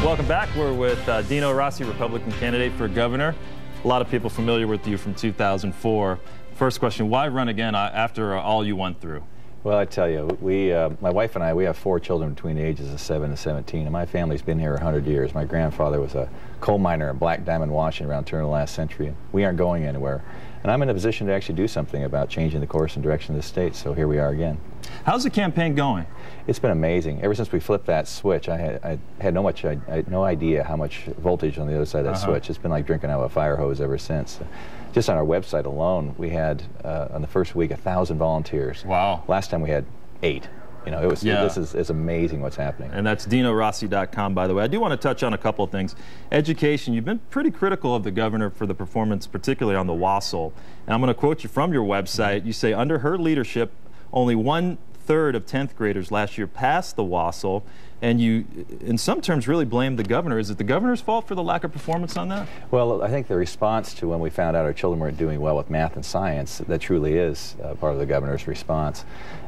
Welcome back. We're with Dino Rossi, Republican candidate for governor. A lot of people familiar with you from 2004. First question, why run again after all you went through? Well, I tell you, my wife and I, we have 4 children between the ages of 7 and 17, and my family's been here 100 years. My grandfather was a coal miner in Black Diamond, Washington around the turn of the last century. We aren't going anywhere. And I'm in a position to actually do something about changing the course and direction of the state, so here we are again. How's the campaign going? It's been amazing. Ever since we flipped that switch, I had no idea how much voltage on the other side of that switch. It's been like drinking out of a fire hose ever since. Just on our website alone, we had, on the first week, 1,000 volunteers. Wow. Last time we had 8. You know, it's amazing what's happening. And that's DinoRossi.com, by the way. I do want to touch on a couple of things. Education, you've been pretty critical of the governor for the performance, particularly on the WASL. And I'm going to quote you from your website. You say, under her leadership, only 1/3 of 10th graders last year passed the WASL, and you, in some terms, really blame the governor. Is it the governor's fault for the lack of performance on that? Well, I think the response to when we found out our children weren't doing well with math and science, that truly is part of the governor's response.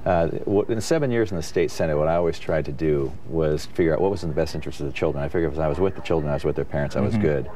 In 7 years in the state senate, what I always tried to do was figure out what was in the best interest of the children. I figured if I was with the children, I was with their parents, I was good.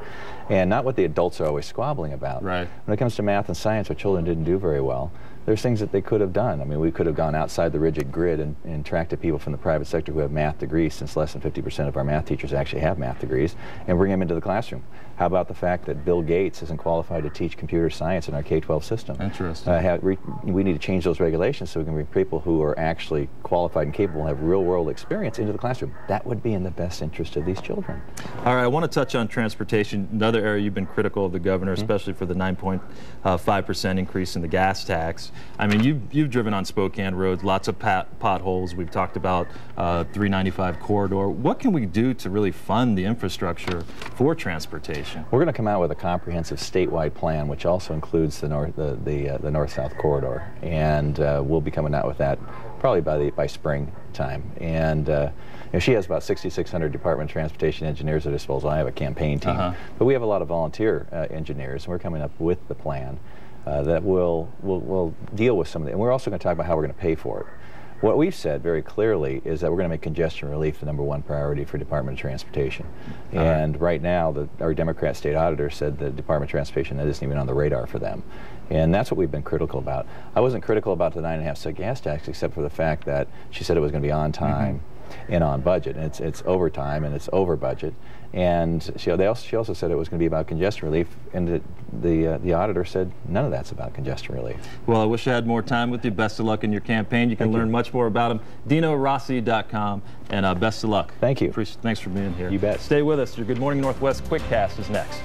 And not what the adults are always squabbling about. Right. When it comes to math and science, our children didn't do very well. There's things that they could have done. I mean, we could have gone outside the rigid grid and attracted people from the private sector who have math degrees, since less than 50% of our math teachers actually have math degrees, and bring them into the classroom. How about the fact that Bill Gates isn't qualified to teach computer science in our K-12 system? Interesting. We need to change those regulations so we can bring people who are actually qualified and capable and have real-world experience into the classroom. That would be in the best interest of these children. All right, I want to touch on transportation, another area you've been critical of the governor, especially for the 9.5% increase in the gas tax. I mean, you've driven on Spokane roads, lots of potholes. We've talked about 395 corridor. What can we do to really fund the infrastructure for transportation? We're going to come out with a comprehensive statewide plan, which also includes the north-south corridor, and we'll be coming out with that probably by springtime. And you know, she has about 6,600 Department of Transportation engineers at her disposal. I have a campaign team, but we have a lot of volunteer engineers, and we're coming up with the plan that will deal with some of it. And we're also going to talk about how we're going to pay for it. What we've said very clearly is that we're going to make congestion relief the #1 priority for Department of Transportation. And right now, our Democrat state auditor said the Department of Transportation, that isn't even on the radar for them. And that's what we've been critical about. I wasn't critical about the 9.5-cent gas tax, except for the fact that she said it was going to be on time and on budget. And it's overtime and it's over budget. And she also said it was going to be about congestion relief, and the auditor said none of that's about congestion relief. Well, I wish I had more time with you. Best of luck in your campaign. You can learn much more about him. DinoRossi.com, and best of luck. Thank you. Thanks for being here. You bet. Stay with us. Your Good Morning Northwest Quickcast is next.